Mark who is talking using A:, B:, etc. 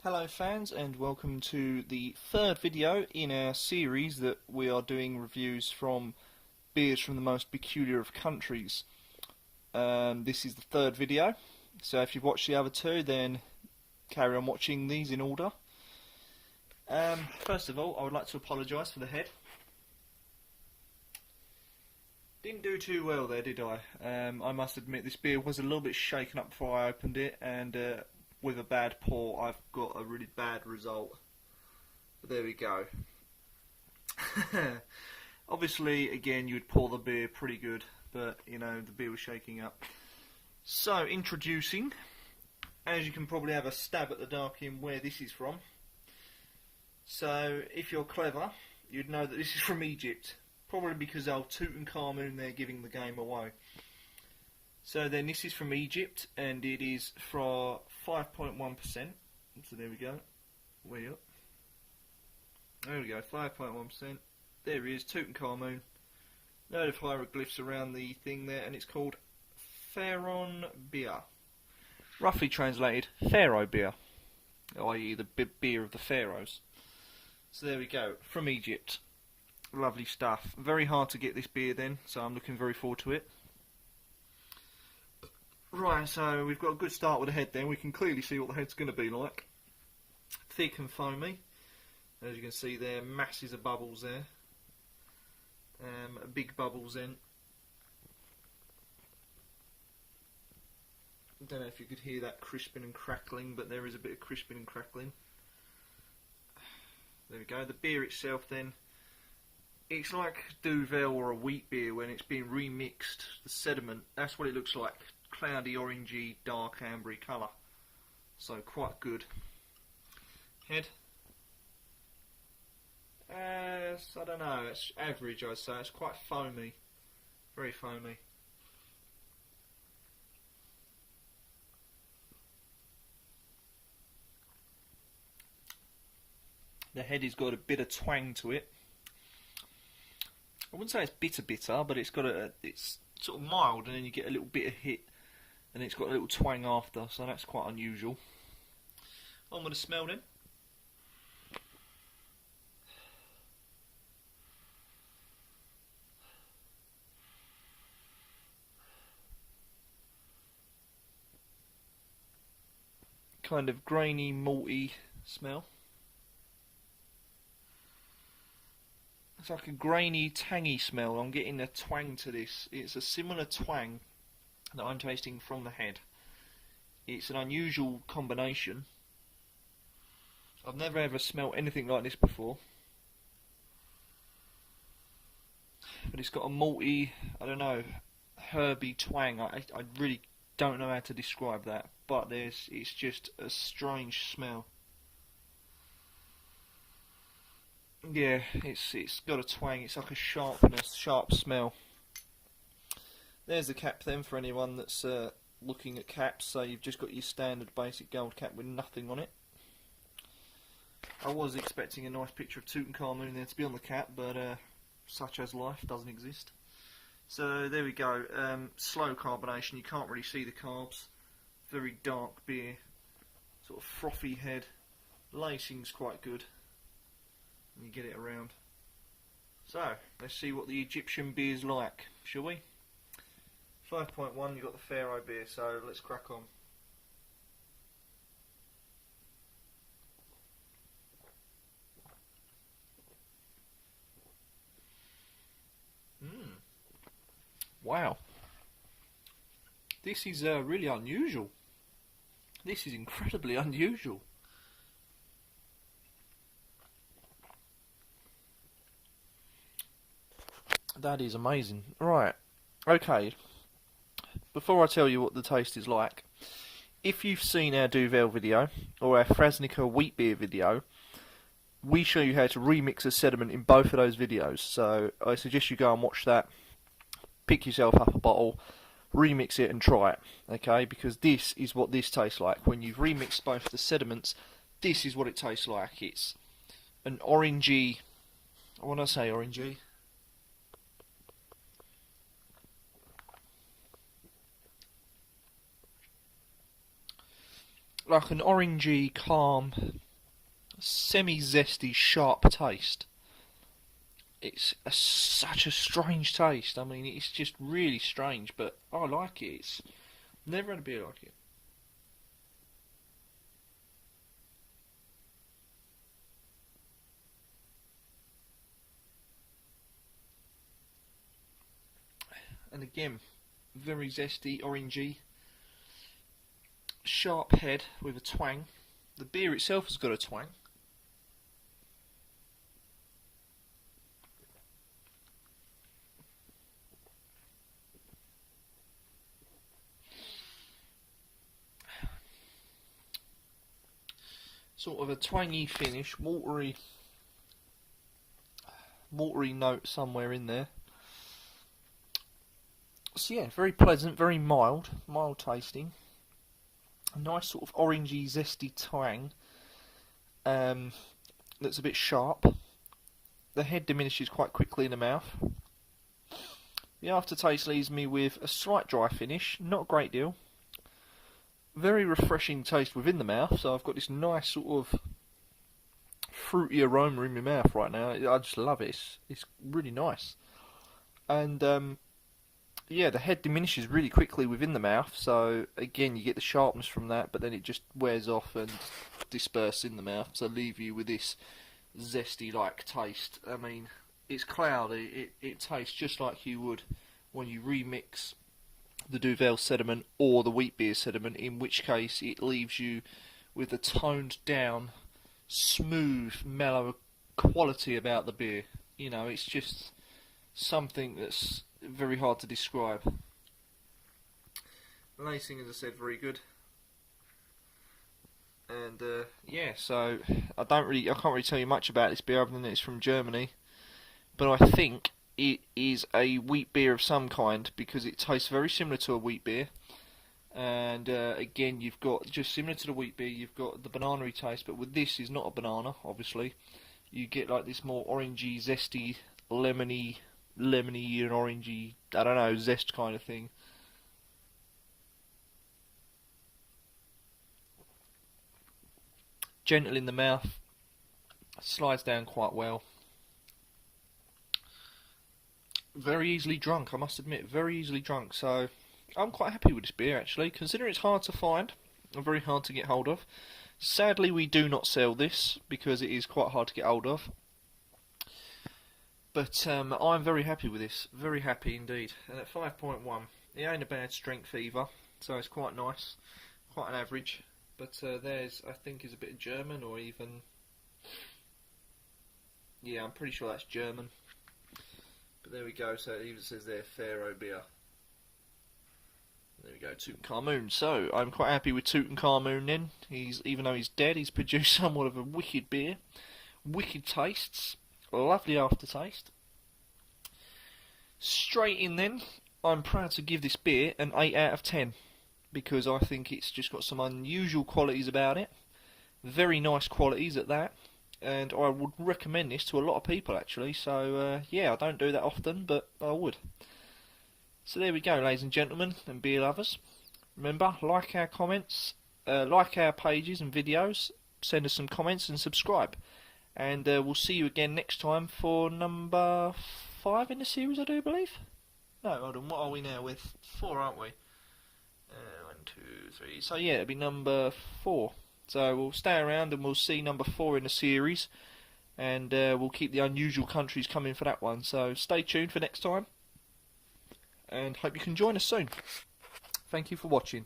A: Hello fans, and welcome to the third video in our series that we are doing reviews from beers from the most peculiar of countries. This is the third video, so if you've watched the other two then carry on watching these in order. First of all, I would like to apologise for the head. Didn't do too well there, did I? I must admit this beer was a little bit shaken up before I opened it, and with a bad pour I've got a really bad result. But there we go. Obviously, again, you'd pour the beer pretty good, but you know, the beer was shaking up. So, introducing, as you can probably have a stab at the dark in where this is from. So, if you're clever, you'd know that this is from Egypt. Probably because old Tutankhamun they're giving the game away. So then this is from Egypt, and it is for 5.1%. So there we go. Way up. There we go, 5.1%. There he is, Tutankhamun. Load of hieroglyphs around the thing there, and it's called Pharaone beer. Roughly translated, Pharaoh beer, i.e. the beer of the pharaohs. So there we go, from Egypt. Lovely stuff. Very hard to get this beer then, so I'm looking very forward to it. Right, so we've got a good start with the head then. We can clearly see what the head's going to be like. Thick and foamy. As you can see there, masses of bubbles there. Big bubbles in. I don't know if you could hear that crisping and crackling, but there is a bit of crisping and crackling. There we go. The beer itself then, it's like Duvel or a wheat beer when it's been remixed. The sediment, that's what it looks like. Cloudy, orangey, dark, ambery colour. So quite good. Head. I don't know, it's average I'd say. It's quite foamy. Very foamy. The head has got a bit of twang to it. I wouldn't say it's bitter, but it's got it's sort of mild, and then you get a little bit of hit, and it's got a little twang after, so that's quite unusual. I'm going to smell them. Kind of grainy, malty smell. It's like a grainy, tangy smell. I'm getting a twang to this. It's a similar twang that I'm tasting from the head. It's an unusual combination. I've never ever smelled anything like this before. But it's got a malty, I don't know, herby twang. I really don't know how to describe that. But it's just a strange smell. Yeah, it's got a twang. It's like a sharp smell. There's the cap then for anyone that's looking at caps. So you've just got your standard basic gold cap with nothing on it. I was expecting a nice picture of Tutankhamun there to be on the cap, but such as life doesn't exist. So there we go. Slow carbonation. You can't really see the carbs. Very dark beer. Sort of frothy head. Lacing's quite good. You get it around. So, let's see what the Egyptian beer's like, shall we? 5.1, you've got the Pharaoh beer, so let's crack on. Wow. This is really unusual. This is incredibly unusual. That is amazing. Right, okay. Before I tell you what the taste is like, if you've seen our Duvel video, or our Frasnica wheat beer video, we show you how to remix a sediment in both of those videos. So I suggest you go and watch that, pick yourself up a bottle, remix it and try it, okay? Because this is what this tastes like. When you've remixed both the sediments, this is what it tastes like. It's an orangey, when I say orangey, like an orangey, calm, semi-zesty, sharp taste. It's such a strange taste. I mean, it's just really strange, but I like it. It's never had a beer like it. And again, very zesty, orangey, sharp head with a twang. The beer itself has got a twang. Sort of a twangy finish, watery note somewhere in there. So yeah, very pleasant, very mild tasting. A nice sort of orangey, zesty twang. That's a bit sharp. The head diminishes quite quickly in the mouth. The aftertaste leaves me with a slight dry finish, not a great deal. Very refreshing taste within the mouth, so I've got this nice sort of fruity aroma in my mouth right now. I just love it. It's really nice. And yeah, the head diminishes really quickly within the mouth, so again you get the sharpness from that, but then it just wears off and disperses in the mouth, so leave you with this zesty-like taste. I mean, it's cloudy. It tastes just like you would when you remix the Duvel sediment or the wheat beer sediment, in which case it leaves you with a toned down, smooth, mellow quality about the beer. You know, it's just something that's very hard to describe. Lacing, as I said, very good. And yeah, so I can't really tell you much about this beer other than it's from Germany. But I think it is a wheat beer of some kind, because it tastes very similar to a wheat beer. And again, you've got, just similar to the wheat beer, you've got the banana-y taste, but with this is not a banana, obviously. You get like this more orangey, zesty, lemony and orangey, I don't know, zest kind of thing. Gentle in the mouth, slides down quite well. Very easily drunk, I must admit, very easily drunk. So I'm quite happy with this beer, actually, considering it's hard to find and very hard to get hold of. Sadly, we do not sell this because it is quite hard to get hold of. But I'm very happy with this, very happy indeed. And at 5.1, it ain't a bad strength either, so it's quite nice, quite an average. But theirs, I think, is a bit German, or even, yeah, I'm pretty sure that's German. But there we go, so it even says there, Pharaone beer. There we go, Tutankhamun. So, I'm quite happy with Tutankhamun then. Even though he's dead, he's produced somewhat of a wicked beer. Wicked tastes. Lovely aftertaste. Straight in then, I'm proud to give this beer an 8 out of 10. Because I think it's just got some unusual qualities about it. Very nice qualities at that. And I would recommend this to a lot of people, actually. So, yeah, I don't do that often, but I would. So there we go, ladies and gentlemen, and beer lovers. Remember, like our comments, like our pages and videos, send us some comments and subscribe. And we'll see you again next time for number 5 in the series, I do believe. No, hold on, what are we now with? 4, aren't we? 1, 2, 3. So yeah, it'll be number 4. So we'll stay around and we'll see number 4 in the series, and we'll keep the unusual countries coming for that one. So stay tuned for next time, and hope you can join us soon. Thank you for watching.